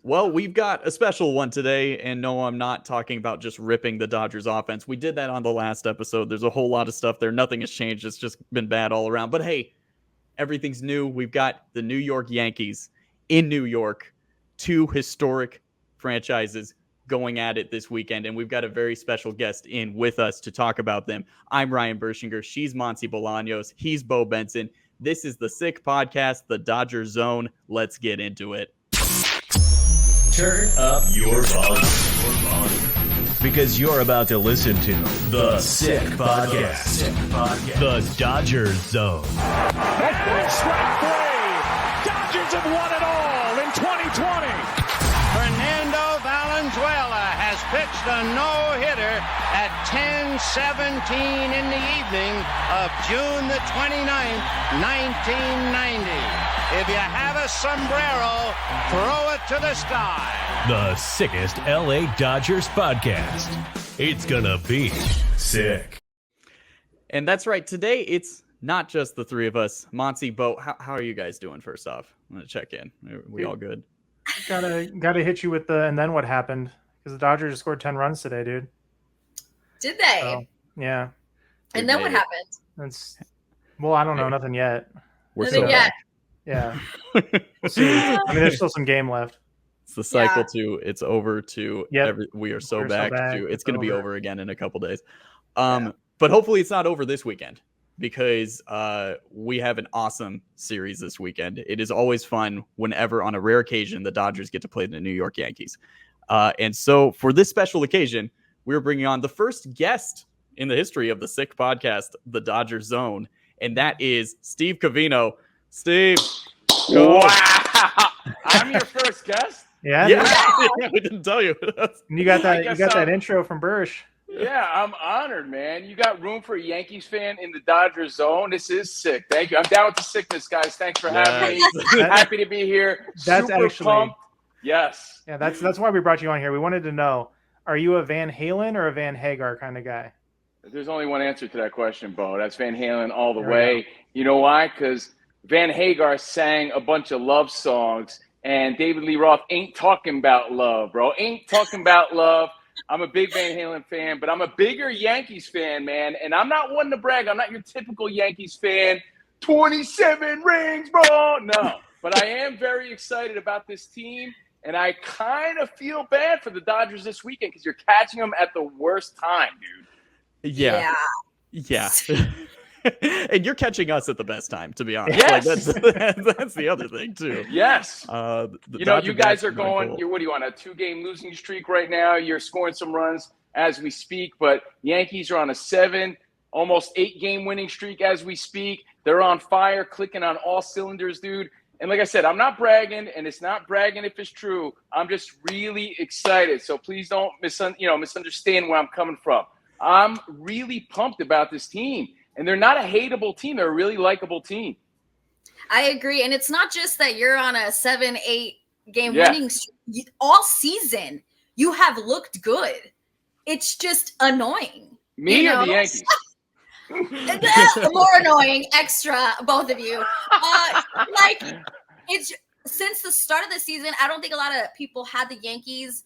Well, we've got a special one today, and no, I'm not talking about just ripping the Dodgers offense. We did that on the last episode. There's a whole lot of stuff there. Nothing has changed. It's just been bad all around. But hey, everything's new. We've got the New York Yankees in New York, two historic franchises going at it this weekend, and we've got a very special guest in with us to talk about them. I'm Ryan Bershinger. She's Monse Bolaños. He's Beau Benson. This is the Sick Podcast, the Dodger Zone. Let's get into it. Turn up your volume. Because you're about to listen to the Sick Podcast. The Dodgers Zone. Strike three. Dodgers have won it all in 2020. Fernando Valenzuela has pitched a no-hitter at 10:17 in the evening of June the 29th, 1990. If you have a sombrero, throw it to the sky. The sickest LA Dodgers podcast. It's gonna be sick. And that's right. Today, it's not just the three of us. Monse, Beau, how are you guys doing first off? I'm going to check in. Are we all good? Gotta hit you with the and then what happened, because the Dodgers just scored 10 runs today, dude. Did they? So, yeah. And then what happened? Well, I don't know, nothing yet. We're Nothing so yet. Yeah. We'll see. I mean, there's still some game left. It's the cycle to it's over to we are so We're back so back. to it's going to be over again in a couple days. Yeah. But hopefully it's not over this weekend, because we have an awesome series this weekend. It is always fun whenever, on a rare occasion, the Dodgers get to play the New York Yankees. And so for this special occasion, we're bringing on the first guest in the history of the Sick Podcast, the Dodger Zone, and that is Steve Covino. Steve, go. Wow! I'm your first guest. Yeah. We didn't tell you. And you got that intro from Bursch. Yeah, I'm honored, man. You got room for a Yankees fan in the Dodgers Zone. This is sick. Thank you. I'm down with the sickness, guys. Thanks for having me. Happy to be here. That's Super actually pumped. Yes. Yeah, that's why we brought you on here. We wanted to know, are you a Van Halen or a Van Hagar kind of guy? There's only one answer to that question, Beau. That's Van Halen all the way. You know why? Because Van Hagar sang a bunch of love songs, and David Lee Roth ain't talking about love, bro. Ain't talking about love. I'm a big Van Halen fan, but I'm a bigger Yankees fan, man. And I'm not one to brag. I'm not your typical Yankees fan. 27 rings, bro. No. But I am very excited about this team, and I kind of feel bad for the Dodgers this weekend because you're catching them at the worst time, dude. Yeah. And you're catching us at the best time, to be honest. Yes. Like that's the other thing too. Yes. You guys are going. Cool. You're what are you on a 2-game losing streak right now? You're scoring some runs as we speak, but Yankees are on a 7, almost 8-game winning streak as we speak. They're on fire, clicking on all cylinders, dude. And like I said, I'm not bragging, and it's not bragging if it's true. I'm just really excited. So please don't misunderstand where I'm coming from. I'm really pumped about this team. And they're not a hateable team. They're a really likable team. I agree. And it's not just that you're on a 7-8 game winning streak. All season, you have looked good. It's just annoying. Me or the Yankees? More annoying, extra, both of you. It's since the start of the season, I don't think a lot of people had the Yankees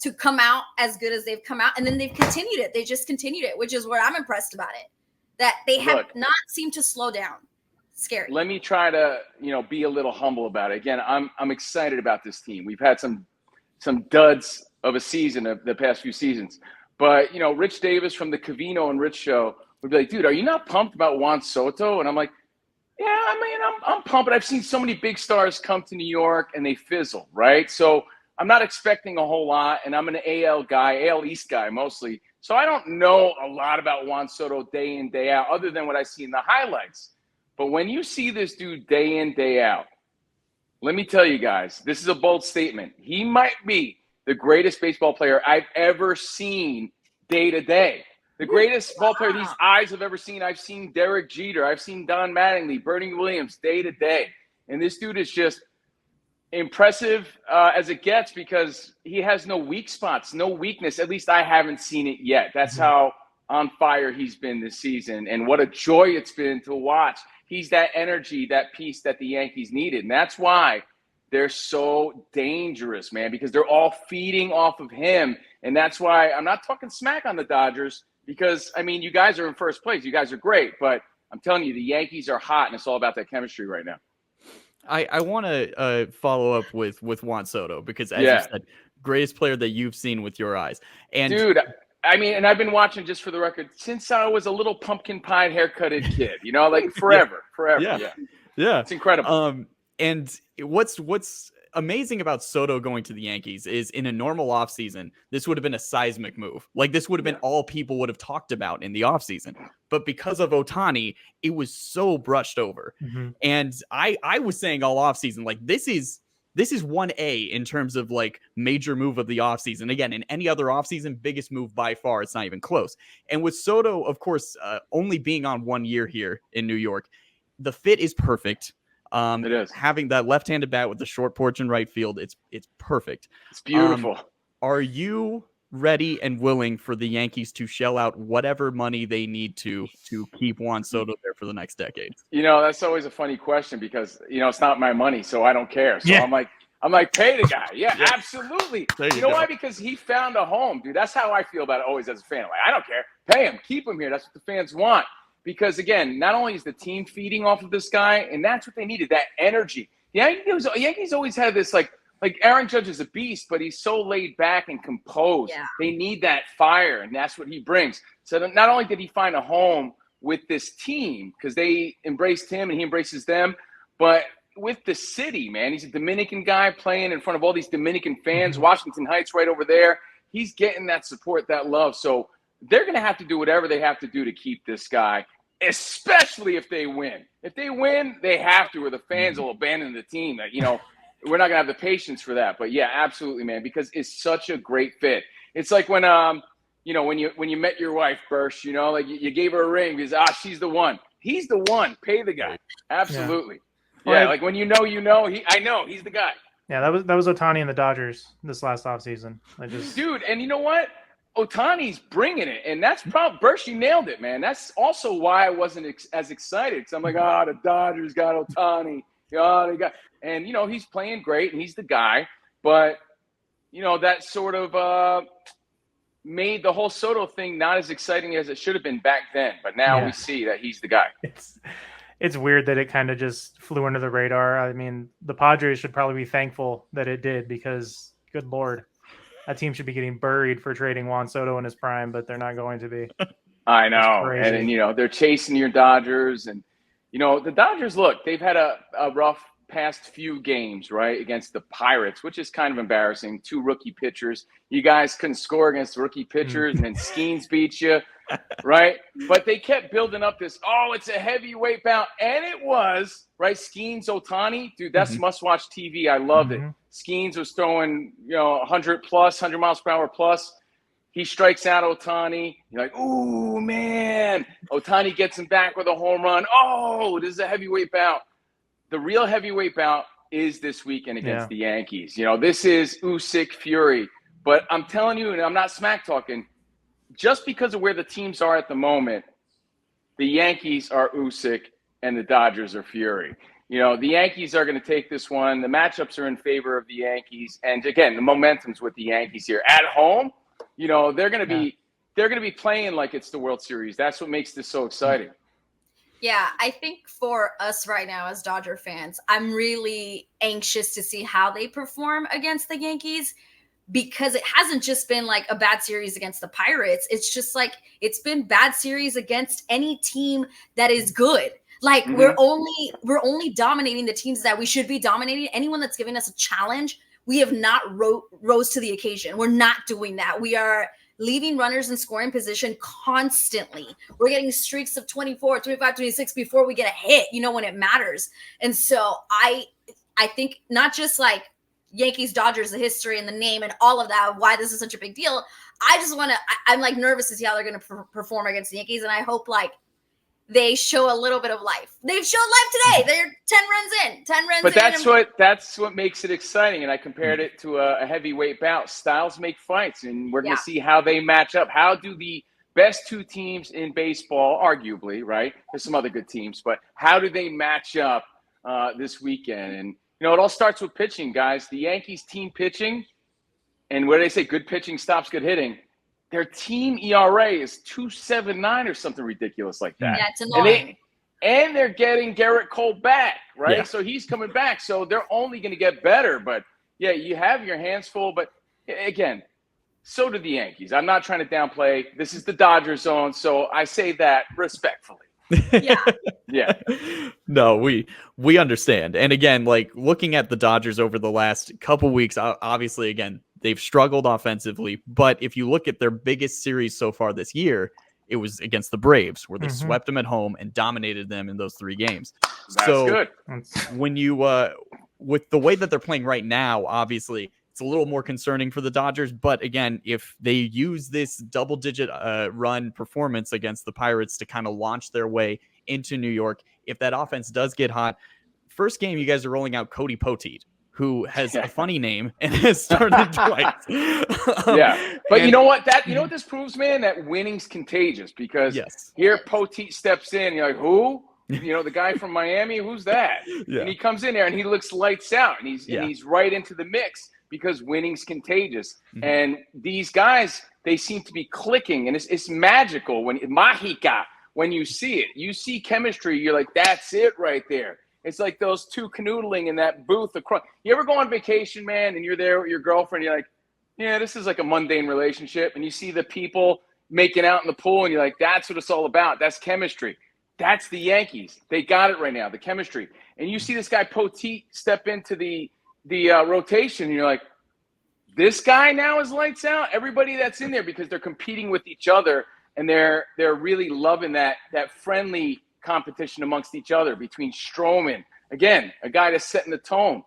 to come out as good as they've come out. And then they've continued it. They just continued it, which is what I'm impressed about it. That they have not seemed to slow down. Scary. Let me try to, be a little humble about it. Again, I'm excited about this team. We've had some duds of a season of the past few seasons. But, Rich Davis from the Covino and Rich show would be like, dude, are you not pumped about Juan Soto? And I'm like, yeah, I mean, I'm pumped. But I've seen so many big stars come to New York and they fizzle, right? So I'm not expecting a whole lot. And I'm an AL East guy mostly. So I don't know a lot about Juan Soto day in, day out, other than what I see in the highlights. But when you see this dude day in, day out, let me tell you guys, this is a bold statement. He might be the greatest baseball player I've ever seen day to day. The greatest ball player these eyes have ever seen. I've seen Derek Jeter. I've seen Don Mattingly, Bernie Williams day to day. And this dude is just impressive as it gets because he has no weak spots, no weakness. At least I haven't seen it yet. That's how on fire he's been this season. And what a joy it's been to watch. He's that energy, that piece that the Yankees needed. And that's why they're so dangerous, man, because they're all feeding off of him. And that's why I'm not talking smack on the Dodgers because, I mean, you guys are in first place. You guys are great. But I'm telling you, the Yankees are hot, and it's all about that chemistry right now. I want to follow up with Juan Soto because, as you said, greatest player that you've seen with your eyes. And dude, I mean, and I've been watching, just for the record, since I was a little pumpkin pie haircutted kid, you know, like forever. Yeah. It's incredible. And what's amazing about Soto going to the Yankees is in a normal offseason, this would have been a seismic move. Like this would have been all people would have talked about in the offseason. But because of Ohtani, it was so brushed over. Mm-hmm. And I was saying all offseason, like this is 1A in terms of like major move of the offseason. Again, in any other offseason, biggest move by far. It's not even close. And with Soto, of course, only being on 1 year here in New York, the fit is perfect. It is. Having that left-handed bat with the short porch in right field, it's perfect. It's beautiful. Are you ready and willing for the Yankees to shell out whatever money they need to keep Juan Soto there for the next decade? You know, that's always a funny question because, you know, it's not my money, so I don't care. So I'm like, pay the guy. Yeah. Absolutely. You know why? Because he found a home, dude. That's how I feel about it always as a fan. Like, I don't care. Pay him. Keep him here. That's what the fans want. Because, again, not only is the team feeding off of this guy, and that's what they needed, that energy. The Yankees always had this, like Aaron Judge is a beast, but he's so laid back and composed. Yeah. They need that fire, and that's what he brings. So not only did he find a home with this team, because they embraced him and he embraces them, but with the city, man. He's a Dominican guy playing in front of all these Dominican fans, Washington Heights right over there. He's getting that support, that love. So they're going to have to do whatever they have to do to keep this guy, especially if they win. If they win, they have to, or the fans will abandon the team. You know, we're not going to have the patience for that. But, yeah, absolutely, man, because it's such a great fit. It's like when, you know, when you met your wife, Bersh, you know, like you gave her a ring because, she's the one. He's the one. Pay the guy. Absolutely. Yeah, like when you know, I know he's the guy. Yeah, that was Ohtani and the Dodgers this last offseason. Dude, and you know what? Ohtani's bringing it, and that's probably Bersh. You nailed it, man. That's also why I wasn't as excited because I'm like, the Dodgers got Ohtani. They got, and you know he's playing great, and he's the guy. But you know that sort of made the whole Soto thing not as exciting as it should have been back then. But now we see that he's the guy. It's weird that it kind of just flew under the radar. I mean, the Padres should probably be thankful that it did because, good Lord, that team should be getting buried for trading Juan Soto in his prime, but they're not going to be. I know. And, you know, they're chasing your Dodgers. And, you know, the Dodgers, look, they've had a rough past few games, right, against the Pirates, which is kind of embarrassing. 2 rookie pitchers. You guys couldn't score against rookie pitchers, and then Skeens beat you, right? But they kept building up this, it's a heavyweight bout. And it was, right? Skeens, Ohtani, dude, that's must-watch TV. I loved it. Skeens was throwing, 100 miles per hour plus. He strikes out Ohtani. You're like, ooh, man. Ohtani gets him back with a home run. Oh, this is a heavyweight bout. The real heavyweight bout is this weekend against the Yankees. You know, this is Usyk Fury. But I'm telling you, and I'm not smack talking, just because of where the teams are at the moment, the Yankees are Usyk and the Dodgers are Fury. You know, the Yankees are going to take this one. The matchups are in favor of the Yankees. And again, the momentum's with the Yankees here. At home, you know, they're going to be playing like it's the World Series. That's what makes this so exciting. Yeah, I think for us right now as Dodger fans, I'm really anxious to see how they perform against the Yankees because it hasn't just been like a bad series against the Pirates. It's just like it's been bad series against any team that is good. Like we're only dominating the teams that we should be dominating. Anyone that's giving us a challenge, we have not rose to the occasion. We're not doing that. We are leaving runners in scoring position constantly. We're getting streaks of 24, 25, 26 before we get a hit, when it matters. And so I think not just like Yankees, Dodgers, the history and the name and all of that, why this is such a big deal. I'm like nervous to see how they're going to perform against the Yankees. And I hope like they show a little bit of life. They've showed life today. They're 10 runs in. But that's what makes it exciting. And I compared it to a heavyweight bout. Styles make fights, and we're going to see how they match up. How do the best 2 teams in baseball, arguably, right? There's some other good teams, but how do they match up this weekend? And it all starts with pitching, guys. The Yankees team pitching, and what do they say? Good pitching stops good hitting. Their team ERA is 2.79 or something ridiculous like that. Yeah, it's annoying. And they're getting Garrett Cole back, right? Yeah. So he's coming back. So they're only going to get better. But, yeah, you have your hands full. But, again, so do the Yankees. I'm not trying to downplay. This is the Dodgers zone, so I say that respectfully. Yeah. No, we understand. And again, like looking at the Dodgers over the last couple weeks, obviously, again, they've struggled offensively. But if you look at their biggest series so far this year, it was against the Braves, where they swept them at home and dominated them in those 3 games. That's good. When you, with the way that they're playing right now, obviously, it's a little more concerning for the Dodgers. But again, if they use this double-digit run performance against the Pirates to kind of launch their way into New York, if that offense does get hot, first game you guys are rolling out Cody Poteet, who has a funny name and has started twice. But you know what? You know what this proves, man? That winning's contagious, because here Poteet steps in, and you're like, who? The guy from Miami, who's that? And he comes in there and he looks lights out, and he's right into the mix, because winning's contagious. And these guys, they seem to be clicking, and it's magical when you see it. You see chemistry, you're like, that's it right there. It's like those two canoodling in that booth across. You ever go on vacation, man, and you're there with your girlfriend, you're like, yeah, this is like a mundane relationship, and you see the people making out in the pool, and you're like, that's what it's all about. That's chemistry. That's the Yankees. They got it right now, the chemistry. And you see this guy Poteet step into the rotation, and you're like, this guy now is lights out. Everybody that's in there, because they're competing with each other, and they're really loving that friendly competition amongst each other between Stroman, again, a guy that's setting the tone.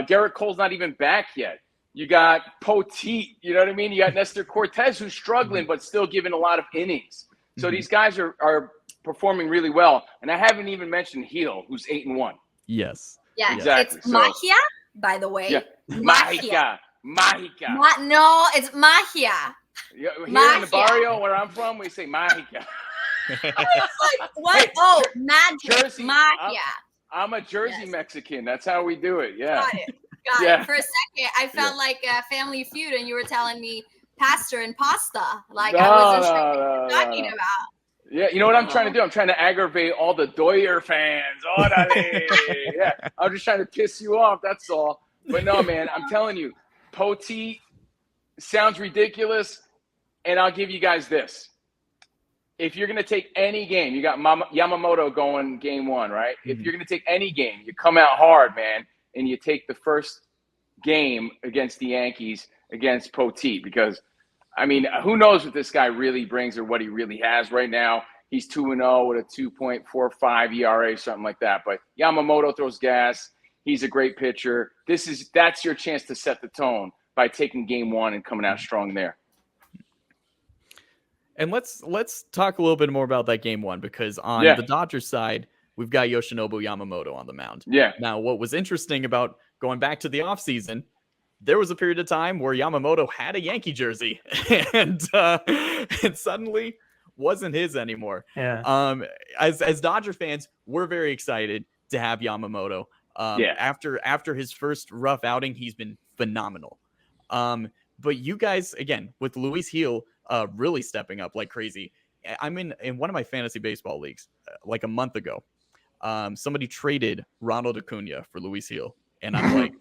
Garrett Cole's not even back yet. You got Poteet, you know what I mean? You got Nestor Cortez, who's struggling but still giving a lot of innings. So these guys are performing really well. And I haven't even mentioned Heel, who's 8-1. Yeah, exactly. It's Magia, by the way. Yeah, Magia. No, it's Magia. Here in the barrio where I'm from, we say Magia. Like, what? Oh, magic. Magia. I'm a Jersey Mexican. That's how we do it. Yeah. Got it. For a second, I felt like a Family Feud, and you were telling me pasta and pasta. Like, I wasn't sure what you were talking about. Yeah, you know what I'm trying to do? I'm trying to aggravate all the Doyer fans. Yeah, I'm just trying to piss you off. That's all. But no, man, I'm telling you, Poteet sounds ridiculous, and I'll give you guys this. If you're going to take any game, you got Yamamoto going game 1, right? If you're going to take any game, you come out hard, man, and you take the first game against the Yankees against Poteet, because, I mean, who knows what this guy really brings or what he really has right now. He's 2-0 with a 2.45 ERA, something like that. But Yamamoto throws gas. He's a great pitcher. That's your chance to set the tone by taking game 1 and coming out strong there. And let's talk a little bit more about that game 1, because on the Dodgers side, we've got Yoshinobu Yamamoto on the mound. Yeah. Now, what was interesting about going back to the offseason, there was a period of time where Yamamoto had a Yankee jersey and it suddenly wasn't his anymore. Yeah. As Dodger fans, we're very excited to have Yamamoto. After his first rough outing, he's been phenomenal. But you guys, again, with Luis Gil really stepping up like crazy. I'm in one of my fantasy baseball leagues like a month ago. Somebody traded Ronald Acuna for Luis Gil, and I'm like,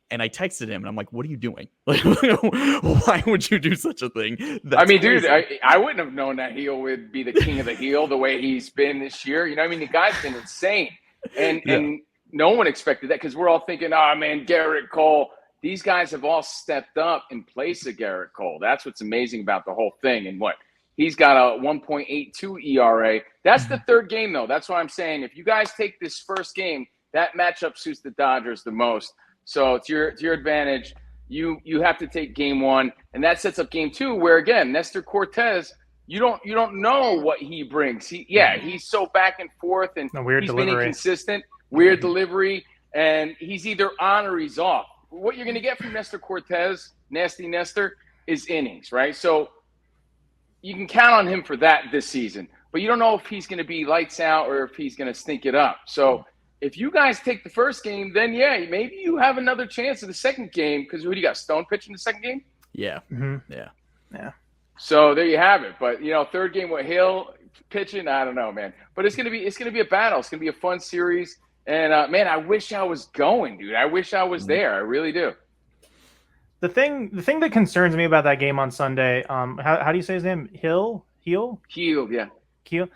and I texted him, and I'm like, "What are you doing? Like, why would you do such a thing?" I mean, dude, I wouldn't have known that Gil would be the king of the heel the way he's been this year. You know, I mean, the guy's been insane, and no one expected that, because we're all thinking, "Oh man, Garrett Cole." These guys have all stepped up in place of Garrett Cole. That's what's amazing about the whole thing. And he's got a 1.82 ERA. That's the third game, though. That's why I'm saying, if you guys take this first game, that matchup suits the Dodgers the most. So it's your advantage. You have to take game 1, and that sets up game 2, where again, Nestor Cortez, you don't know what he brings. He's so back and forth, and he's been inconsistent, weird delivery, and he's either on or he's off. What you're going to get from Nestor Cortez, Nasty Nestor, is innings, right? So you can count on him for that this season. But you don't know if he's going to be lights out or if he's going to stink it up. So if you guys take the first game, then yeah, maybe you have another chance in the second game. Because who do you got? Stone pitching the second game? Yeah. Mm-hmm. Yeah. So there you have it. But third game with Hill pitching, I don't know, man. But it's gonna be a battle. It's gonna be a fun series. And man, I wish I was going, dude. I wish I was there. I really do. The thing that concerns me about that game on Sunday, how do you say his name? Heel, yeah. Keel.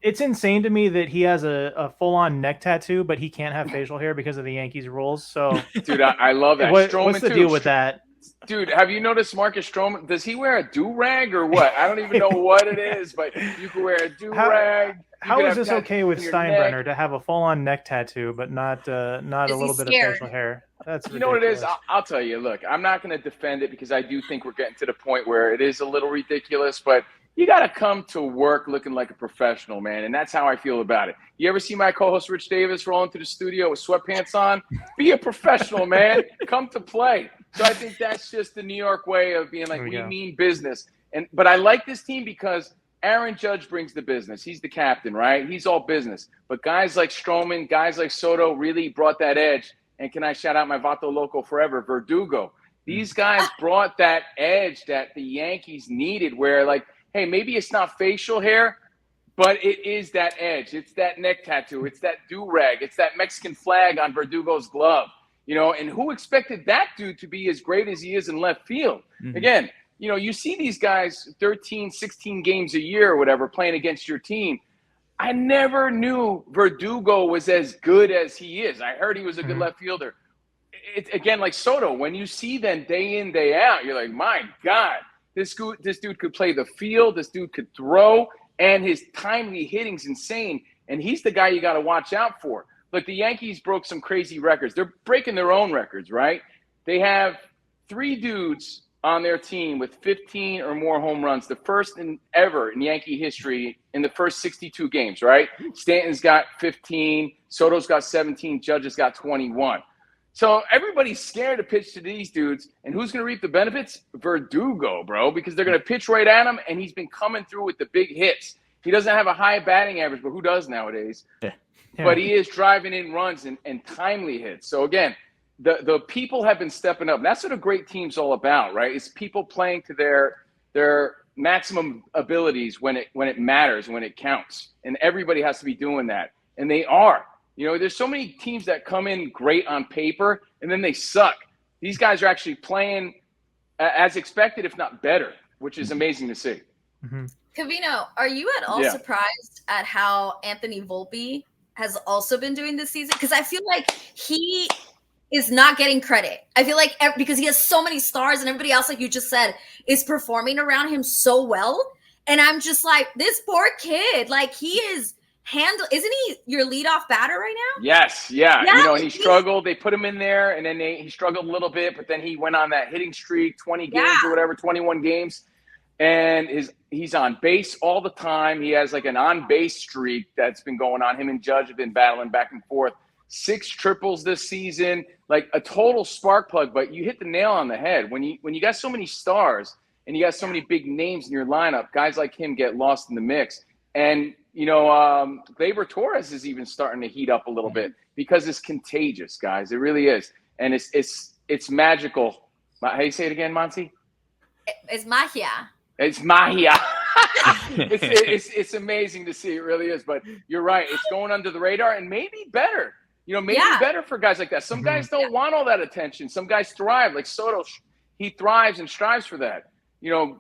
It's insane to me that he has a full-on neck tattoo, but he can't have facial hair because of the Yankees rules. So, dude, I love that. What's the deal with that? Dude, have you noticed Marcus Stroman? Does he wear a do-rag or what? I don't even know what it is, but you can wear a do-rag. How is this okay with Steinbrenner to have a full-on neck tattoo, but not a little bit of facial hair? That's ridiculous. You know what it is? I'll tell you. Look, I'm not going to defend it because I do think we're getting to the point where it is a little ridiculous, but you got to come to work looking like a professional, man, and that's how I feel about it. You ever see my co-host Rich Davis roll into the studio with sweatpants on? Be a professional, man. Come to play. So I think that's just the New York way of being like, we mean business. But I like this team because Aaron Judge brings the business. He's the captain, right? He's all business. But guys like Stroman, guys like Soto really brought that edge. And can I shout out my Vato Loco forever, Verdugo. These guys brought that edge that the Yankees needed where, like, hey, maybe it's not facial hair, but it is that edge. It's that neck tattoo. It's that do-rag. It's that Mexican flag on Verdugo's glove. And who expected that dude to be as great as he is in left field? Mm-hmm. Again, you see these guys 13, 16 games a year or whatever playing against your team. I never knew Verdugo was as good as he is. I heard he was a good left fielder. It's, again, like Soto, when you see them day in, day out, you're like, my God, this dude could play the field. This dude could throw, and his timely hitting's insane. And he's the guy you got to watch out for. Look, the Yankees broke some crazy records. They're breaking their own records, right? They have 3 dudes on their team with 15 or more home runs, the first ever in Yankee history in the first 62 games, right? Stanton's got 15, Soto's got 17, Judge has got 21. So everybody's scared to pitch to these dudes, and who's going to reap the benefits? Verdugo, bro, because they're going to pitch right at him, and he's been coming through with the big hits. He doesn't have a high batting average, but who does nowadays? Yeah. But he is driving in runs and timely hits. So, again, the people have been stepping up. And that's what a great team's all about, right? It's people playing to their maximum abilities when it matters, when it counts. And everybody has to be doing that. And they are. There's so many teams that come in great on paper, and then they suck. These guys are actually playing as expected, if not better, which is amazing to see. Mm-hmm. Covino, are you at all surprised at how Anthony Volpe has also been doing this season? Because I feel like he is not getting credit. I feel like because he has so many stars and everybody else, like you just said, is performing around him so well. And I'm just like, this poor kid, like he is isn't he your leadoff batter right now? Yes. Yeah. And he struggled. They put him in there and then he struggled a little bit, but then he went on that hitting streak, 20 games or whatever, 21 games. And he's on base all the time. He has like an on-base streak that's been going on. Him and Judge have been battling back and forth. 6 triples this season, like a total spark plug. But you hit the nail on the head. When you got so many stars and you got so many big names in your lineup, guys like him get lost in the mix. And, Gleyber Torres is even starting to heat up a little bit because it's contagious, guys. It really is. And it's magical. How do you say it again, Monse? It's magia. It's magia. it's amazing to see. It really is. But you're right. It's going under the radar and maybe better. Better for guys like that. Some guys don't want all that attention. Some guys thrive. Like Soto, he thrives and strives for that.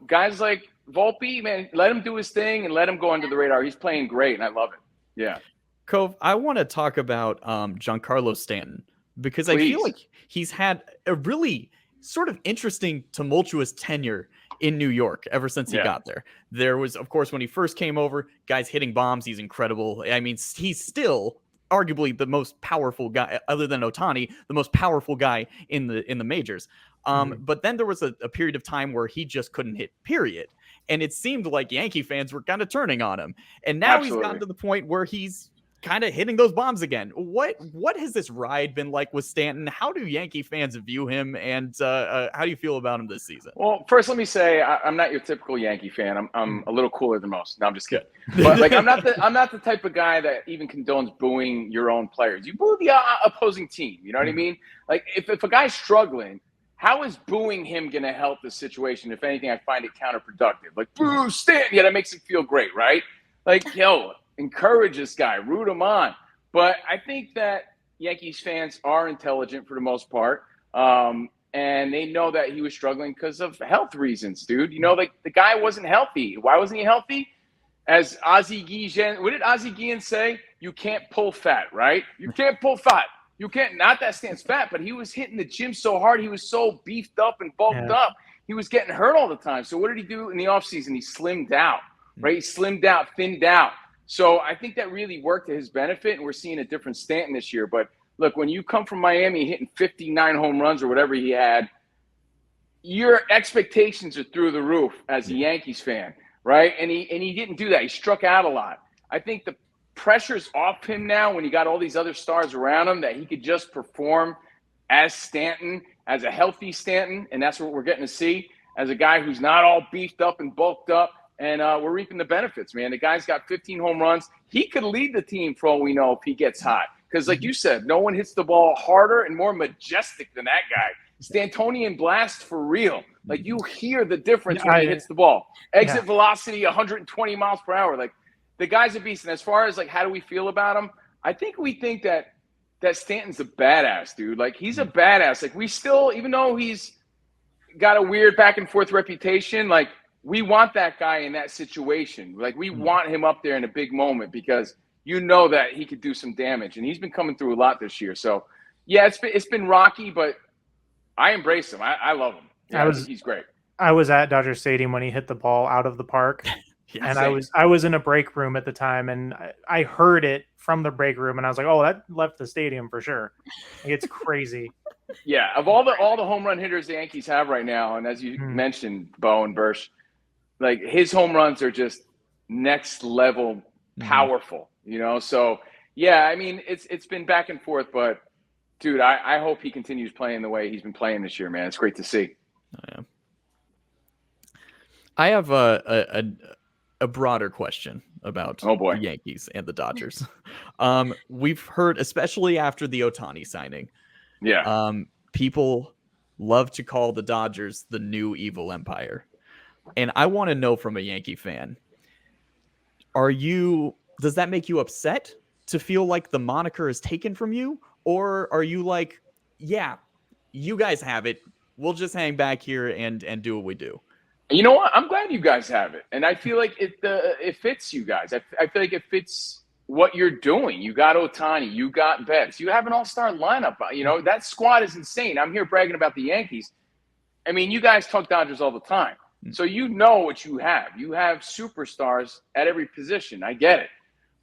Guys like Volpe, man, let him do his thing and let him go under the radar. He's playing great, and I love it. Yeah. Cove, I want to talk about Giancarlo Stanton because I feel like he's had a really sort of interesting, tumultuous tenure in New York ever since he got there. There was, of course, when he first came over, guys hitting bombs. He's incredible. I mean, he's still arguably the most powerful guy, other than Ohtani, the most powerful guy in the majors. But then there was a period of time where he just couldn't hit, period. And it seemed like Yankee fans were kind of turning on him. And now he's gotten to the point where he's kind of hitting those bombs again. What has this ride been like with Stanton? How do Yankee fans view him, and how do you feel about him this season? Well, first, let me say I'm not your typical Yankee fan. I'm a little cooler than most. No, I'm just kidding. But like, I'm not the type of guy that even condones booing your own players. You boo the opposing team. You know what I mean? Like, if a guy's struggling, how is booing him going to help the situation? If anything, I find it counterproductive. Like, boo Stanton, yeah, that makes it feel great, right? Like, yo, encourage this guy, root him on. But I think that Yankees fans are intelligent for the most part. And they know that he was struggling because of health reasons, dude. You know, like, the guy wasn't healthy. Why wasn't he healthy? As Ozzie Guillen, what did Ozzie Guillen say? You can't pull fat, right? You can't pull fat. You can't, not that Stan's fat, but he was hitting the gym so hard. He was so beefed up and bulked up. He was getting hurt all the time. So what did he do in the offseason? He slimmed out, right? He slimmed out, thinned out. So I think that really worked to his benefit, and we're seeing a different Stanton this year. But look, when you come from Miami hitting 59 home runs or whatever he had, your expectations are through the roof as a Yankees fan, right? And he didn't do that. He struck out a lot. I think the pressure's off him now when you got all these other stars around him that he could just perform as Stanton, as a healthy Stanton, and that's what we're getting to see, as a guy who's not all beefed up and bulked up. And we're reaping the benefits, man. The guy's got 15 home runs. He could lead the team for all we know if he gets hot. Because like you said, no one hits the ball harder and more majestic than that guy. Stantonian blast for real. Like, you hear the difference when he hits the ball. Exit velocity, 120 miles per hour. Like, the guy's a beast. And as far as, like, how do we feel about him? I think we think that Stanton's a badass, dude. Like, he's a badass. Like, we still, even though he's got a weird back and forth reputation, like, we want that guy in that situation. Like, we want him up there in a big moment because you know that he could do some damage. And he's been coming through a lot this year. So, yeah, it's been rocky, but I embrace him. I love him. Yeah, he's great. I was at Dodger Stadium when he hit the ball out of the park. And I was in a break room at the time, and I heard it from the break room, and I was like, oh, that left the stadium for sure. Like, it's crazy. Yeah, of all the home run hitters the Yankees have right now, and as you mentioned, Beau and Bursch, like, his home runs are just next level powerful, you know? So, yeah, I mean, it's been back and forth, but, dude, I hope he continues playing the way he's been playing this year, man. It's great to see. Oh, yeah. I have a broader question about the Yankees and the Dodgers. We've heard, especially after the Ohtani signing, people love to call the Dodgers the new evil empire. And I want to know from a Yankee fan, does that make you upset to feel like the moniker is taken from you? Or are you like, yeah, you guys have it. We'll just hang back here and do what we do? You know what? I'm glad you guys have it. And I feel like it fits you guys. I feel like it fits what you're doing. You got Ohtani. You got Betts. You have an all-star lineup. You know, that squad is insane. I'm here bragging about the Yankees. I mean, you guys talk Dodgers all the time. So you know what you have. You have superstars at every position. I get it.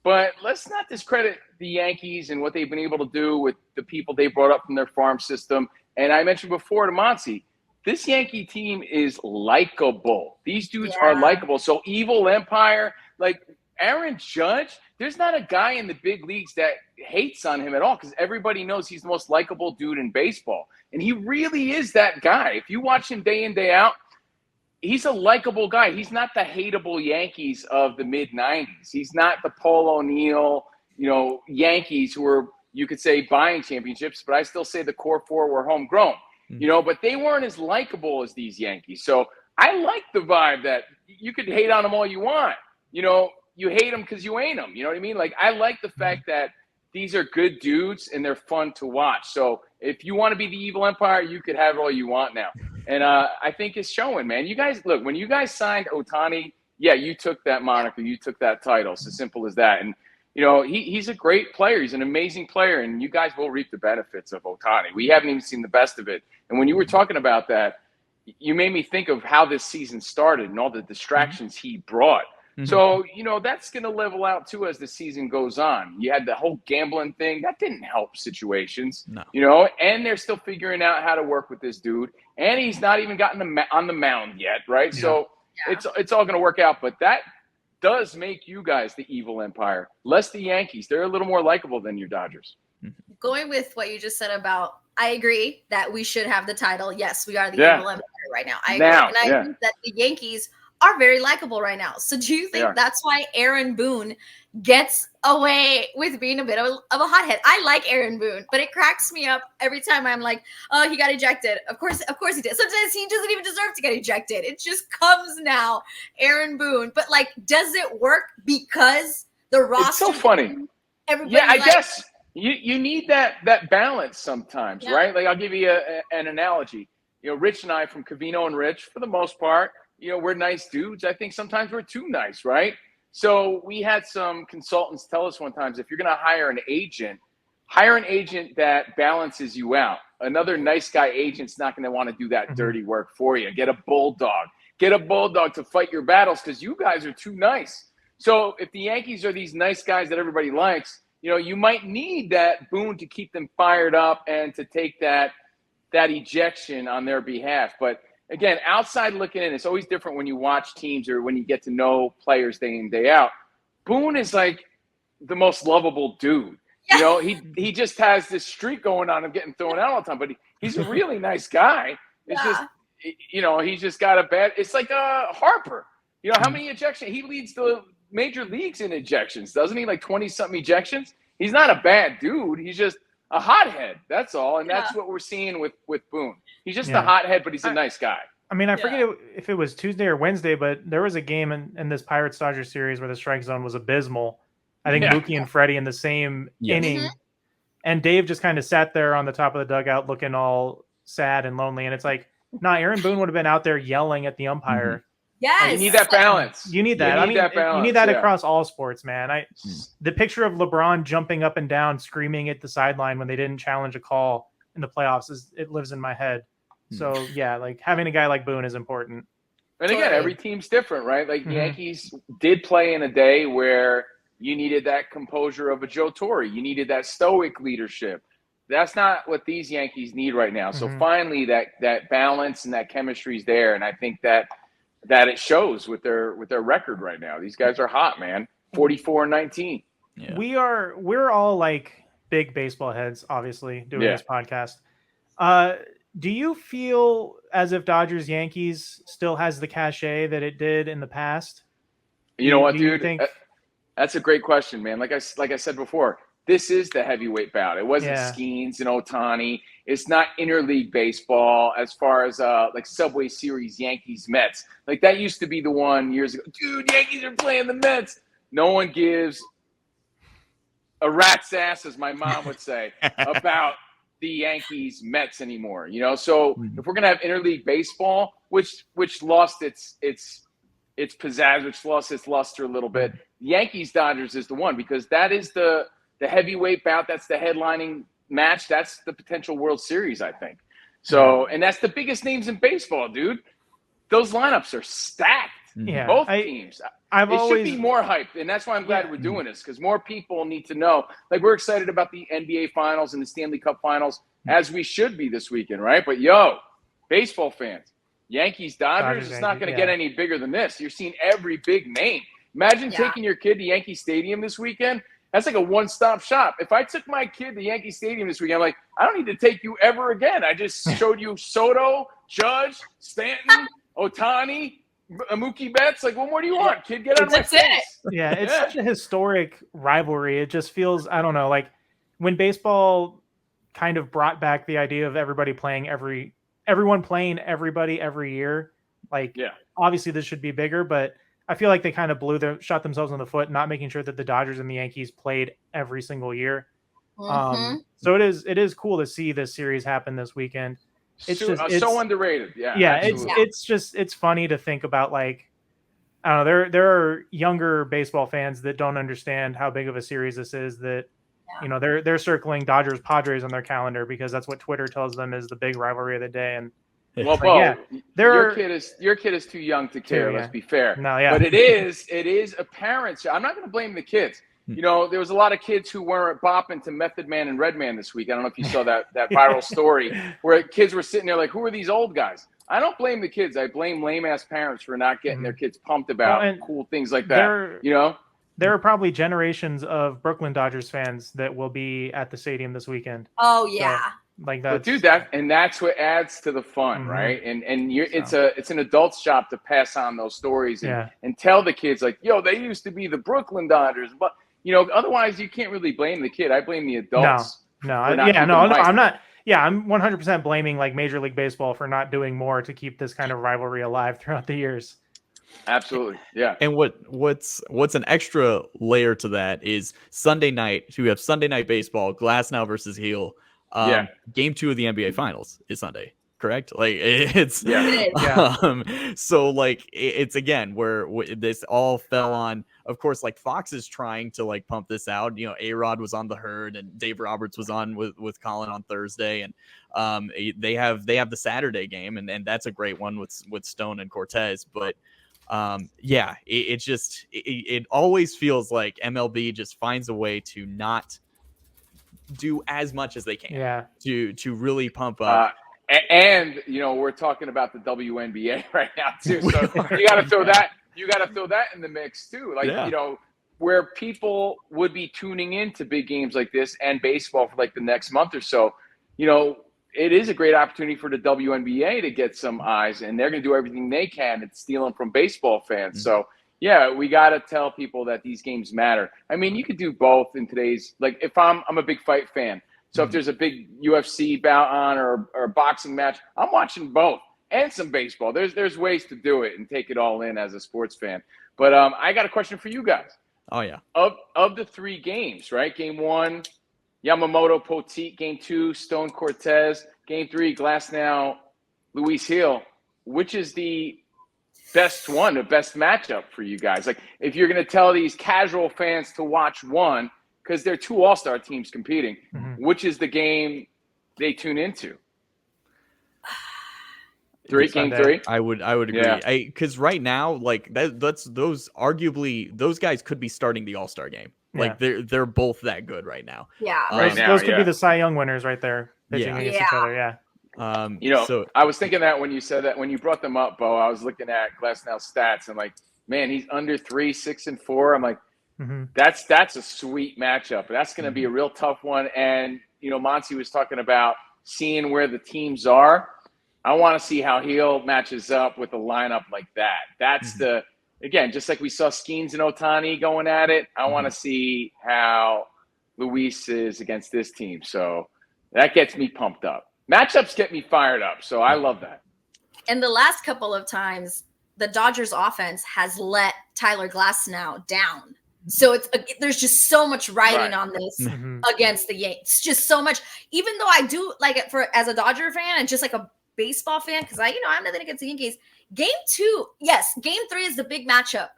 But let's not discredit the Yankees and what they've been able to do with the people they brought up from their farm system. And I mentioned before to Monse, this Yankee team is likable. These dudes are likable. So evil empire, like Aaron Judge, there's not a guy in the big leagues that hates on him at all because everybody knows he's the most likable dude in baseball. And he really is that guy. If you watch him day in, day out, he's a likable guy. He's not the hateable Yankees of the mid-'90s. He's not the Paul O'Neill, Yankees who were, you could say, buying championships, but I still say the core four were homegrown. But they weren't as likable as these Yankees. So I like the vibe that you could hate on them all you want. You hate them because you ain't them. You know what I mean? Like, I like the fact that these are good dudes and they're fun to watch. So if you want to be the evil empire, you could have it all you want now. And I think it's showing, man. You guys, look, when you guys signed Ohtani, yeah, you took that moniker. You took that title. It's as simple as that. And, he's a great player. He's an amazing player. And you guys will reap the benefits of Ohtani. We haven't even seen the best of it. And when you were talking about that, you made me think of how this season started and all the distractions he brought. So, that's going to level out, too, as the season goes on. You had the whole gambling thing. That didn't help situations, and they're still figuring out how to work with this dude. And he's not even gotten on the mound yet, right? Yeah. So it's all going to work out. But does make you guys the evil empire. Less the Yankees. They're a little more likable than your Dodgers. Going with what you just said about, I agree that we should have the title. Yes, we are the evil empire right now. I agree. And I think that the Yankees are very likable right now. So do you think that's why Aaron Boone gets away with being a bit of a hothead? I like Aaron Boone, but it cracks me up every time I'm like, oh, he got ejected. Of course he did. Sometimes he doesn't even deserve to get ejected. It just comes now, Aaron Boone. But like, does it work because the roster? It's so funny. Everybody I guess you need that balance sometimes, right? Like I'll give you an analogy. Rich and I from Covino and Rich, for the most part, we're nice dudes. I think sometimes we're too nice, right? So we had some consultants tell us one time, if you're going to hire an agent that balances you out. Another nice guy agent's not going to want to do that dirty work for you. Get a bulldog to fight your battles because you guys are too nice. So if the Yankees are these nice guys that everybody likes, you might need that Boone to keep them fired up and to take that ejection on their behalf. But again, outside looking in, it's always different when you watch teams or when you get to know players day in, day out. Boone is like the most lovable dude. He just has this streak going on of getting thrown out all the time, but he's a really nice guy. It's just, he's just got a bad – it's like Harper. How many ejections? He leads the major leagues in ejections, doesn't he? Like 20-something ejections. He's not a bad dude. He's just a hothead. That's all, and that's what we're seeing with Boone. He's just a hothead, but he's a nice guy. I mean, I forget if it was Tuesday or Wednesday, but there was a game in this Pirates-Dodgers series where the strike zone was abysmal. I think Mookie and Freddie in the same inning. And Dave just kind of sat there on the top of the dugout looking all sad and lonely. And it's like, Aaron Boone would have been out there yelling at the umpire. Yes. You need that balance. You need that. You need that across all sports, man. The picture of LeBron jumping up and down, screaming at the sideline when they didn't challenge a call in the playoffs, it lives in my head. So, like having a guy like Boone is important. And again, every team's different, right? Like the Yankees did play in a day where you needed that composure of a Joe Torre. You needed that stoic leadership. That's not what these Yankees need right now. So finally that balance and that chemistry is there. And I think that it shows with their record right now. These guys are hot, man. 44-19. Yeah. We're all like big baseball heads, obviously, doing this podcast. Do you feel as if Dodgers Yankees still has the cachet that it did in the past? You know what, dude? That's a great question, man. Like I said before, this is the heavyweight bout. It wasn't Skeens and Ohtani. It's not interleague baseball as far as like Subway Series Yankees Mets. Like that used to be the one years ago. Dude, Yankees are playing the Mets. No one gives a rat's ass, as my mom would say, about the Yankees Mets anymore. So if we're gonna have interleague baseball, which lost its pizzazz, which lost its luster a little bit, Yankees Dodgers is the one because that is the heavyweight bout. That's the headlining match. That's the potential World Series, I think. So, and that's the biggest names in baseball, dude. Those lineups are stacked. Yeah, both teams. It should be more hype, and that's why I'm glad we're doing this because more people need to know. Like we're excited about the NBA Finals and the Stanley Cup Finals, as we should be this weekend, right? But baseball fans, Yankees Dodgers, it's not going to get any bigger than this. You're seeing every big name. Imagine taking your kid to Yankee Stadium this weekend. That's like a one-stop shop. If I took my kid to Yankee Stadium this weekend, I'm like, I don't need to take you ever again. I just showed you Soto, Judge, Stanton, Ohtani, Mookie Betts. Like, what more do you want, kid? Get out of my face. Yeah, it's such a historic rivalry. It just feels, I don't know, like when baseball kind of brought back the idea of everybody playing everyone playing everybody every year. Like, obviously this should be bigger, but I feel like they kind of shot themselves in the foot, not making sure that the Dodgers and the Yankees played every single year. So it is cool to see this series happen this weekend. It's so underrated. It's funny to think about. Like, I don't know, there are younger baseball fans that don't understand how big of a series this is. That they're circling Dodgers Padres on their calendar because that's what Twitter tells them is the big rivalry of the day. And well, Beau, your kid is too young to care. Let's be fair. But it is apparent. I'm not going to blame the kids. There was a lot of kids who weren't bopping to Method Man and Redman this week. I don't know if you saw that viral story where kids were sitting there like, who are these old guys? I don't blame the kids. I blame lame ass parents for not getting their kids pumped about cool things like that. There are probably generations of Brooklyn Dodgers fans that will be at the stadium this weekend. Oh yeah. So, like that. But dude, that's what adds to the fun, right? And it's an adult's job to pass on those stories and tell the kids like, yo, they used to be the Brooklyn Dodgers, but otherwise you can't really blame the kid. I blame the adults. I'm not. Yeah, I'm 100% blaming like Major League Baseball for not doing more to keep this kind of rivalry alive throughout the years. Absolutely, yeah. And what's an extra layer to that is Sunday night. So we have Sunday Night Baseball, Glasnow versus Heel. Game 2 of the NBA Finals is Sunday, correct? Like it's so like it's again where this all fell on. Of course, like Fox is trying to like pump this out. A-Rod was on the Herd and Dave Roberts was on with Colin on Thursday, and they have the Saturday game, and that's a great one with Stone and Cortez. But it always feels like MLB just finds a way to not do as much as they can to really pump up. And we're talking about the WNBA right now too, so you got to throw that in the mix too. Like where people would be tuning into big games like this and baseball for like the next month or so. It is a great opportunity for the WNBA to get some eyes, and they're going to do everything they can at stealing from baseball fans. So we got to tell people that these games matter. I mean, you could do both in today's, like if I'm a big fight fan. So if there's a big UFC bout on or a boxing match, I'm watching both and some baseball. There's ways to do it and take it all in as a sports fan. But I got a question for you guys. Oh yeah. Of the 3 games, right? Game 1, Yamamoto Poteet. Game 2, Stone Cortez. Game 3, Glasnow Luis Hill. Which is the best one, the best matchup for you guys? Like if you're going to tell these casual fans to watch one, because they're 2 all-star teams competing, which is the game they tune into? Game 3? I would agree. Because right now, like that's those guys could be starting the All-Star game. Like they're both that good right now. Yeah. Those could be the Cy Young winners right there pitching against each other. Yeah. So I was thinking that when you said that, when you brought them up, Beau, I was looking at Glasnow's stats and like, man, he's under 3, 6, and 4. I'm like, that's a sweet matchup. That's going to be a real tough one. And Monse was talking about seeing where the teams are. I want to see how Heel matches up with a lineup like that. That's again, just like we saw Skeens and Ohtani going at it, I want to see how Luis is against this team. So that gets me pumped up. Matchups get me fired up. So I love that. And the last couple of times, the Dodgers offense has let Tyler Glasnow down. So there's just so much riding on this against the Yankees. Just so much. Even though I do like it as a Dodger fan and just like a baseball fan, because I have nothing against the Yankees. Game 2, yes, Game 3 is the big matchup,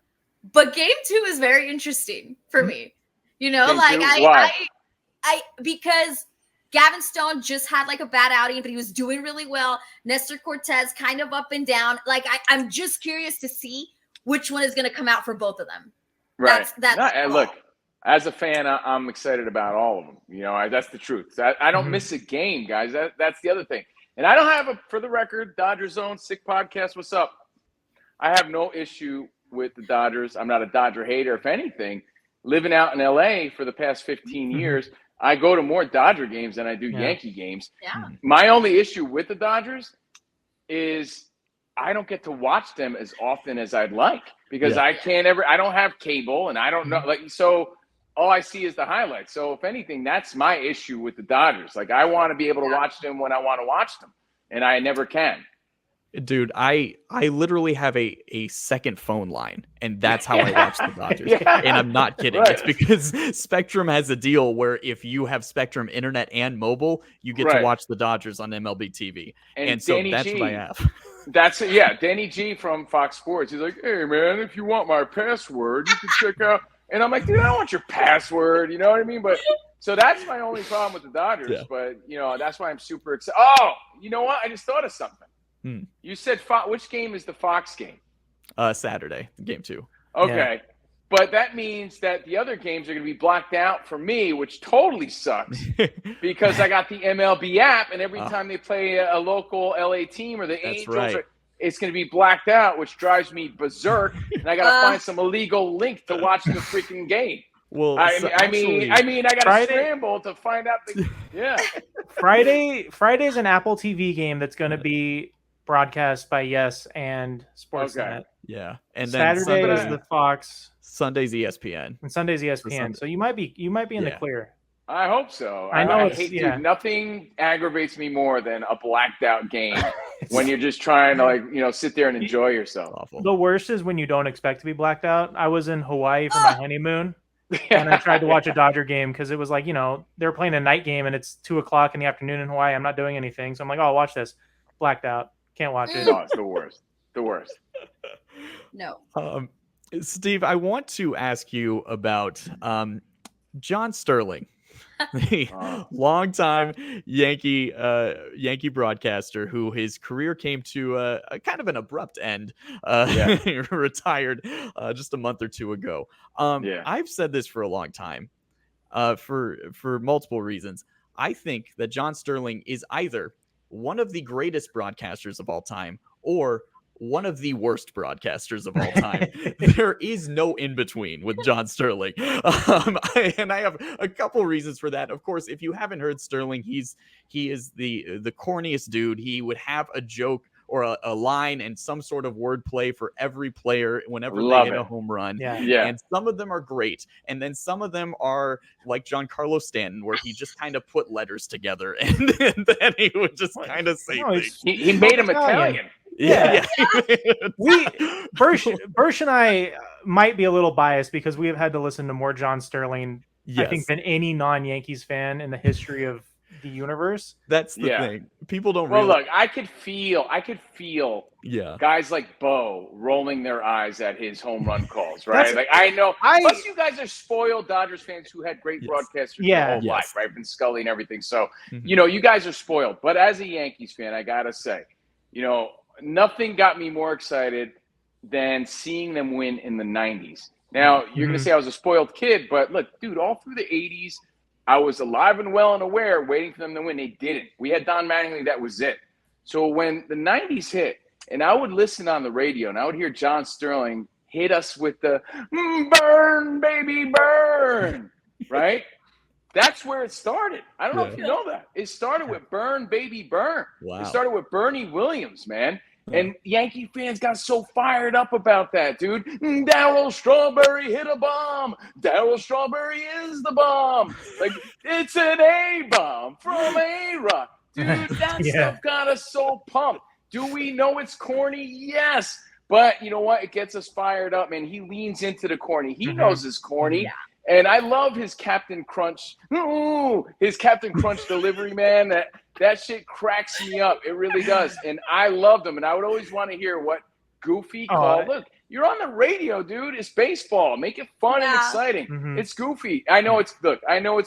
but Game 2 is very interesting for me. Because Gavin Stone just had like a bad outing, but he was doing really well. Nestor Cortez kind of up and down. Like I'm just curious to see which one is going to come out for both of them. Right. Look, as a fan, I'm excited about all of them. That's the truth. I don't miss a game, guys. That's the other thing. And I don't have for the record, Dodger Zone, Sick Podcast, what's up? I have no issue with the Dodgers. I'm not a Dodger hater. If anything, living out in LA for the past 15 years, I go to more Dodger games than I do Yankee games. Yeah. My only issue with the Dodgers is I don't get to watch them as often as I'd like because I don't have cable and I don't know. So all I see is the highlights. So if anything, that's my issue with the Dodgers. Like I want to be able to watch them when I want to watch them, and I never can. Dude, I literally have a second phone line, and that's how I watch the Dodgers. And I'm not kidding. Right. It's because Spectrum has a deal where if you have Spectrum internet and mobile, you get to watch the Dodgers on MLB TV. And so that's what I have. Danny G from Fox Sports. He's like, hey, man, if you want my password, you can check out. And I'm like, dude, I don't want your password. You know what I mean? But so that's my only problem with the Dodgers. Yeah. But, that's why I'm super excited. Oh, you know what? I just thought of something. You said which game is the Fox game? Saturday, Game 2. Okay. But that means that the other games are going to be blacked out for me, which totally sucks because I got the MLB app, and every time they play a local LA team or the Angels, it's going to be blacked out, which drives me berserk, and I got to find some illegal link to watch the freaking game. Well, I mean, I got to scramble to find out. Friday's an Apple TV game that's going to be broadcast by Yes and Sportsnet. Okay. Yeah, and then Saturday is the Fox. Sunday's ESPN. And Sunday's ESPN. So you might be in the clear. I hope so. I know dude, nothing aggravates me more than a blacked out game when you're just trying to sit there and enjoy yourself. The worst is when you don't expect to be blacked out. I was in Hawaii for my honeymoon. And I tried to watch a Dodger game because it was like, they were playing a night game and it's 2:00 in the afternoon in Hawaii. I'm not doing anything. So I'm like, oh, I'll watch this. Blacked out. Can't watch it. No, it's the worst. The worst. No. Steve, I want to ask you about John Sterling, the longtime Yankee broadcaster who his career came to a kind of an abrupt end. He retired just a month or two ago. I've said this for a long time for multiple reasons. I think that John Sterling is either one of the greatest broadcasters of all time or one of the worst broadcasters of all time. There is no in between with John Sterling. And I have a couple reasons for that. Of course, if you haven't heard Sterling, he is the corniest dude. He would have a joke or a line and some sort of wordplay for every player whenever they hit a home run. Yeah. And some of them are great. And then some of them are like Giancarlo Stanton, where he just kind of put letters together and then he would just kind of say things. He made him Italian. Yeah. Bersh and I might be a little biased because we have had to listen to more John Sterling, I think, than any non-Yankees fan in the history of the universe. That's the thing. People don't realize. Well, look, I could feel guys like Beau rolling their eyes at his home run calls, right? I know. Plus, you guys are spoiled Dodgers fans who had great broadcasters their whole life, right? From Scully and everything. So, you guys are spoiled. But as a Yankees fan, I got to say, nothing got me more excited than seeing them win in the 90s. Now, you're going to say I was a spoiled kid, but look, dude, all through the 80s, I was alive and well and aware waiting for them to win. They didn't. We had Don Mattingly. That was it. So when the 90s hit, and I would listen on the radio, and I would hear John Sterling hit us with the burn, baby, burn, right? That's where it started. I don't know if you know that. It started with burn, baby, burn. Wow. It started with Bernie Williams, man. And Yankee fans got so fired up about that, dude. Darryl Strawberry hit a bomb. Darryl Strawberry is the bomb. Like, it's an A-bomb from A-Rock. Dude, that stuff got us so pumped. Do we know it's corny? Yes. But you know what? It gets us fired up, man. He leans into the corny. He knows it's corny. Yeah. And I love his Captain Crunch. His Captain Crunch delivery, man. That shit cracks me up. It really does. And I loved him. And I would always want to hear what Goofy called. Look, you're on the radio, dude. It's baseball. Make it fun and exciting. It's Goofy. I know it's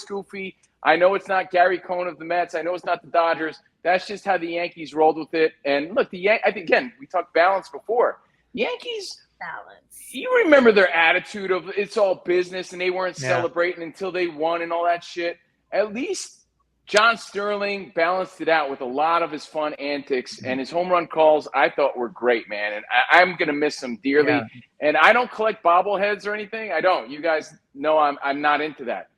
Goofy. I know it's not Gary Cohn of the Mets. I know it's not the Dodgers. That's just how the Yankees rolled with it. And look, I think, again, we talked balance before. Yankees – balance. You remember their attitude of it's all business and they weren't celebrating until they won and all that shit. At least John Sterling balanced it out with a lot of his fun antics, and his home run calls I thought were great, man. And I'm going to miss him dearly. Yeah. And I don't collect bobbleheads or anything. I don't. You guys know I'm not into that.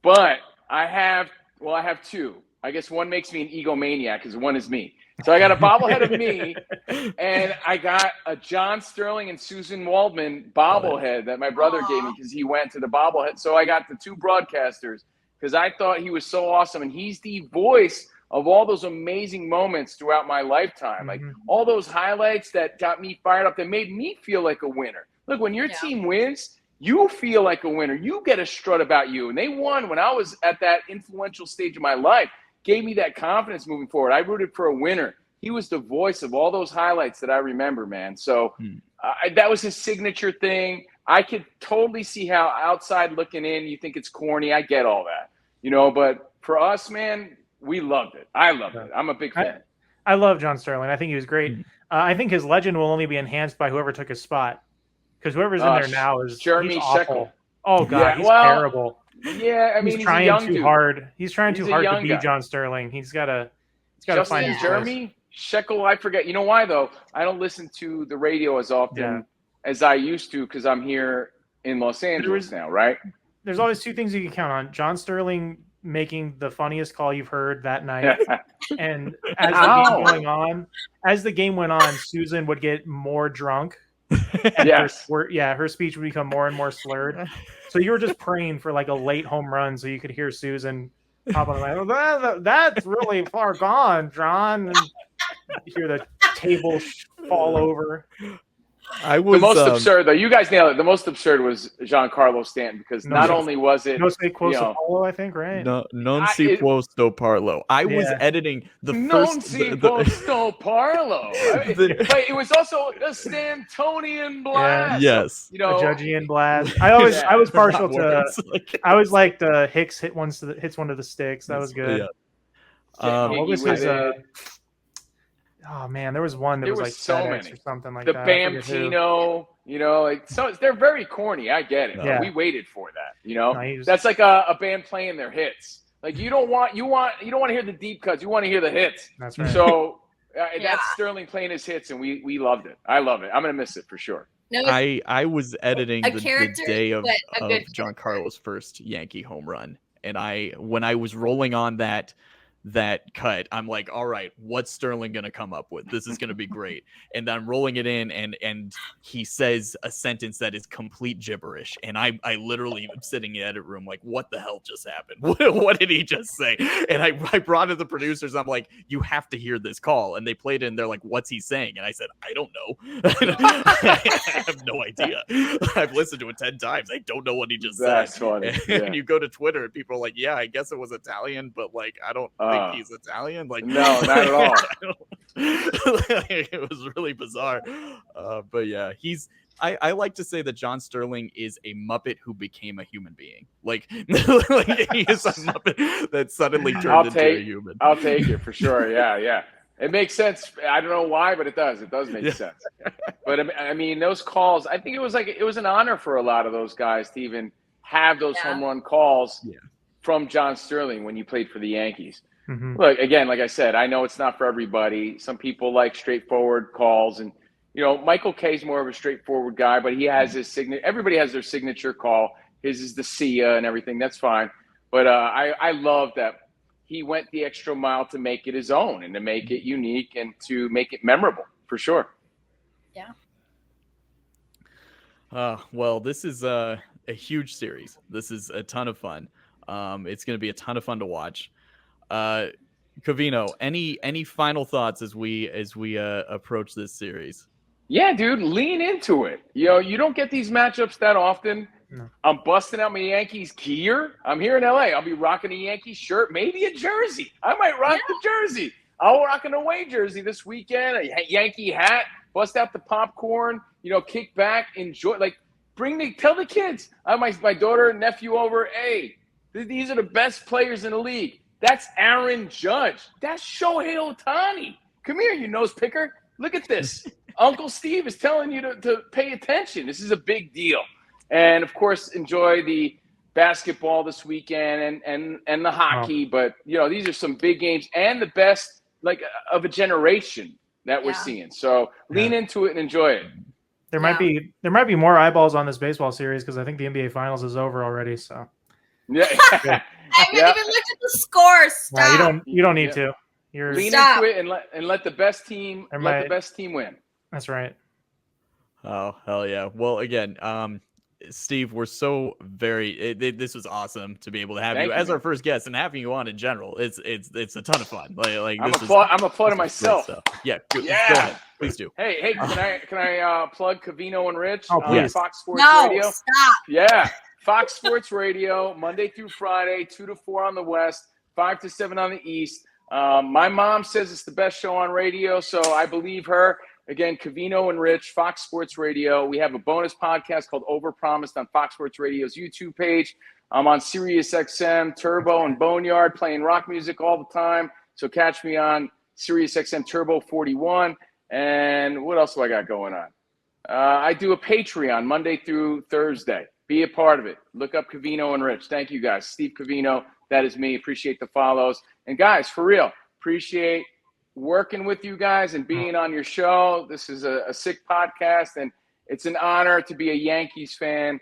But I have two. I guess one makes me an egomaniac because one is me. So I got a bobblehead of me, and I got a John Sterling and Susan Waldman bobblehead that my brother gave me because he went to the bobblehead. So I got the two broadcasters because I thought he was so awesome, and he's the voice of all those amazing moments throughout my lifetime. Like all those highlights that got me fired up, that made me feel like a winner. Look, when your team wins, you feel like a winner. You get a strut about you, and they won when I was at that influential stage of my life. Gave me that confidence moving forward. I rooted for a winner. He was the voice of all those highlights that I remember, man. So that was his signature thing. I could totally see how outside looking in, you think it's corny. I get all that, but for us, man, we loved it. I loved it. I'm a big fan. I love John Sterling. I think he was great. I think his legend will only be enhanced by whoever took his spot. because whoever's in there now is Jeremy he's Shekel. awful. Oh God, Yeah, he's well, terrible. Yeah, I mean, he's he's trying a young too dude. hard. He's trying He's too a hard to young be guy. John Sterling. He's got to Justin find his Jeremy Shekel, I forget. You know why though? I don't listen to the radio as often as I used to because I'm here in Los Angeles now, right? There's always two things you can count on: John Sterling making the funniest call you've heard that night, and as the game went on, Susan would get more drunk. And her speech would become more and more slurred. So you were just praying for like a late home run so you could hear Susan hop on the line. Oh, that's really far gone, John. And you hear the table fall over. The most absurd, though, you guys nailed it. The most absurd was Giancarlo Stanton because not only was it. No se questo Paulo, I think, right? Non si questo parlo. I was editing the non first. Si questo parlo. It was also a Stantonian blast. Yes. A Judgian blast. I was partial to. I was like the Hicks hits one of the sticks. That was good. What was his? Oh man, there was one that was like so FedEx many. Or something like the that. Bambino, so they're very corny. I get it. Yeah. We waited for that. That's like a band playing their hits. Like you don't want to hear the deep cuts. You want to hear the hits. That's right. So that's Sterling playing his hits, and we loved it. I love it. I'm gonna miss it for sure. No, I was editing the day of Giancarlo's first Yankee home run, and when I was rolling on that cut, I'm like, all right, what's Sterling gonna come up with? This is gonna be great. And I'm rolling it in, and he says a sentence that is complete gibberish, and I literally am sitting in the edit room like, what the hell just happened? What did he just say? And I brought to the producers, I'm like, you have to hear this call. And they played it, and they're like, what's he saying? And I said, I don't know. I have no idea. I've listened to it 10 times. I don't know what he just That's said. funny. And you go to Twitter, and people are like, yeah, I guess it was Italian, but like, I don't think he's Italian. Like, no, not at all. It was really bizarre. But yeah, I like to say that John Sterling is a Muppet who became a human being. Like he is a Muppet that suddenly turned into a human. I'll take it for sure. Yeah. It makes sense. I don't know why, but it does. It does make sense. But I mean, those calls, I think it was an honor for a lot of those guys to even have those home run calls from John Sterling when you played for the Yankees. Mm-hmm. Look, again, like I said, I know it's not for everybody. Some people like straightforward calls, and Michael Kay's more of a straightforward guy, but he has his signature. Everybody has their signature call. His is the Sia and everything. That's fine. But I love that he went the extra mile to make it his own and to make it unique and to make it memorable for sure. Yeah. Well, this is a huge series. This is a ton of fun. It's going to be a ton of fun to watch. Covino, any final thoughts as we approach this series? Yeah, dude, lean into it. You don't get these matchups that often. No. I'm busting out my Yankees gear. I'm here in LA. I'll be rocking a Yankees shirt, maybe a jersey. I might rock the jersey. I'll rock an away jersey this weekend, a Yankee hat, bust out the popcorn, kick back, enjoy. Like, tell the kids. I have my daughter and nephew over. Hey, these are the best players in the league. That's Aaron Judge. That's Shohei Ohtani. Come here, you nose picker. Look at this. Uncle Steve is telling you to pay attention. This is a big deal. And, of course, enjoy the basketball this weekend and the hockey. But, these are some big games and the best of a generation that we're seeing. So lean into it and enjoy it. There might be more eyeballs on this baseball series because I think the NBA Finals is over already. So yeah. I haven't even looked at the score. Stop. No, you don't need to. Lean into it and let the best team win. That's right. Oh, hell yeah. Well, again, Steve, we're so this was awesome to be able to have you as our first guest and having you on in general. It's a ton of fun. I'm applauding myself. Yeah. Go ahead. Please do. Hey, can I plug Covino and Rich on Fox Sports Radio? Stop. Yeah. Fox Sports Radio, Monday through Friday, 2 to 4 on the West, 5 to 7 on the East. My mom says it's the best show on radio, so I believe her. Again, Covino and Rich, Fox Sports Radio. We have a bonus podcast called Overpromised on Fox Sports Radio's YouTube page. I'm on Sirius XM, Turbo, and Boneyard playing rock music all the time. So catch me on Sirius XM Turbo 41. And what else do I got going on? I do a Patreon Monday through Thursday. Be a part of it. Look up Covino and Rich. Thank you, guys. Steve Covino, that is me. Appreciate the follows. And, guys, for real, appreciate working with you guys and being on your show. This is a sick podcast, and it's an honor to be a Yankees fan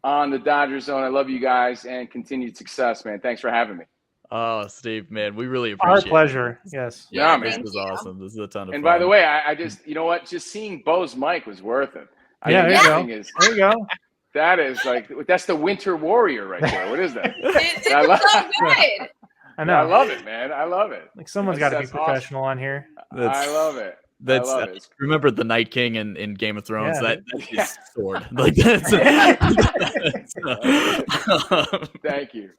on the Dodgers Zone. I love you guys, and continued success, man. Thanks for having me. Oh, Steve, man, we really appreciate it. Our pleasure. Yes. Yeah, This man. was awesome. This is a ton of fun. And by the way, I just, you know what? Just seeing Beau's mic was worth it. There you go. There you go. That is that's the Winter Warrior right there. What is that? It was so good. I know. I love it, man. I love it. Like someone's got to be That's professional on here. I love it. I love it. Remember the Night King in Game of Thrones? Yeah. That's his sword. Like that's Thank you.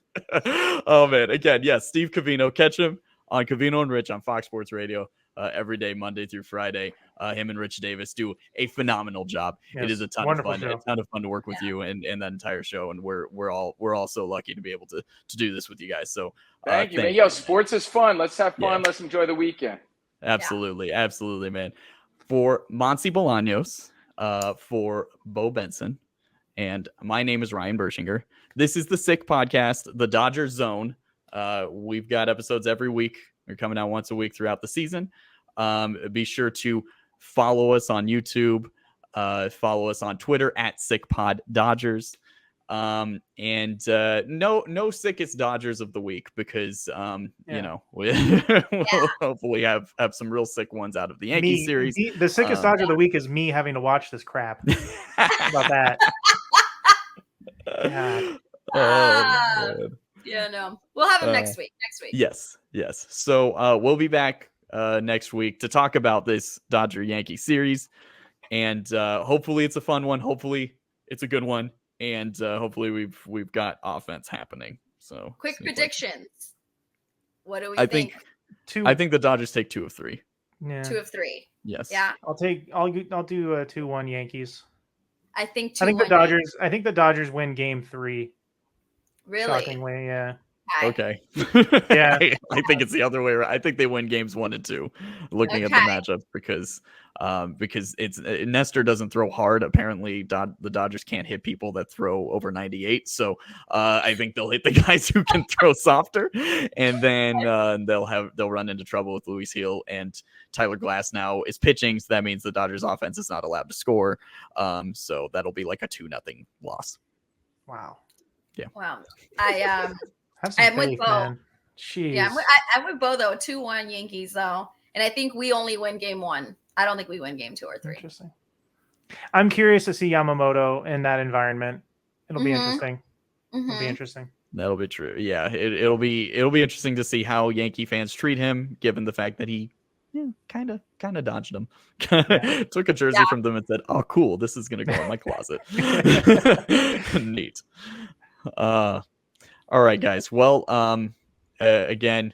Oh man, again, yes, Steve Covino. Catch him on Covino and Rich on Fox Sports Radio every day, Monday through Friday. Him and Rich Davis do a phenomenal job. Yes. It is a ton Wonderful of fun. show. It's a ton of fun to work with you and that entire show, and we're all so lucky to be able to do this with you guys. So Thank you, man. Yo, sports is fun. Let's have fun. Yeah. Let's enjoy the weekend. Absolutely, absolutely, man. For Monse Bolaños, for Beau Benson, and my name is Ryan Bershinger. This is the Sick Podcast, the Dodgers Zone. We've got episodes every week. We're coming out once a week throughout the season. Be sure to follow us on YouTube. Follow us on Twitter at SickPodDodgers. And no sickest Dodgers of the week because you know we'll hopefully have some real sick ones out of the Yankee series. The sickest Dodger of the week is me having to watch this crap. How about that? Yeah, no. We'll have him next week. Yes. So we'll be back next week to talk about this Dodger Yankee series, and hopefully it's a fun one. Hopefully it's a good one. And hopefully we've got offense happening. So quick predictions. What do we think? I think the Dodgers take 2 of 3. Yeah. 2 of 3. Yes. Yeah. I'll do 2-1 Yankees. I think the Dodgers win game 3. Really? Shockingly, yeah. Okay. Yeah. I think it's the other way around. I think they win games 1 and 2. Looking at the matchup because it's Nestor doesn't throw hard. Apparently, the Dodgers can't hit people that throw over 98. So I think they'll hit the guys who can throw softer, and then they'll run into trouble with Luis Gil, and Tyler Glass now is pitching. So that means the Dodgers offense is not allowed to score. So that'll be like a 2-0 loss. Wow. Yeah. Wow. I'm with Beau. Jeez. Yeah, I'm with Beau though. 2-1 Yankees though, and I think we only win game 1. I don't think we win game 2 or 3. Interesting. I'm curious to see Yamamoto in that environment. It'll be interesting. It'll be interesting. That'll be true. Yeah, it'll be interesting to see how Yankee fans treat him, given the fact that he kind of dodged them. Took a jersey from them and said, "Oh, cool, this is gonna go in my closet." Neat. All right, guys. Well, again,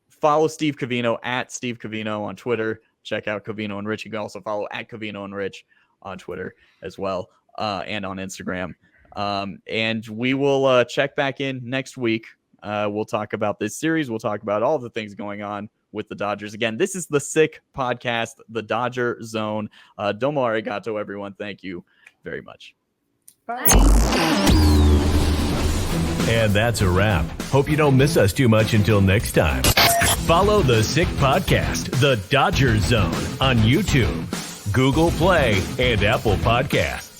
follow Steve Covino at Steve Covino on Twitter. Check out Covino and Rich. You can also follow at Covino and Rich on Twitter as well, and on Instagram. And we will check back in next week. We'll talk about this series. We'll talk about all the things going on with the Dodgers. Again, this is the Sick Podcast, the Dodger Zone. Domo arigato, everyone. Thank you very much. Bye. And that's a wrap. Hope you don't miss us too much until next time. Follow the Sick Podcast, the Dodger Zone, on YouTube, Google Play, and Apple Podcasts.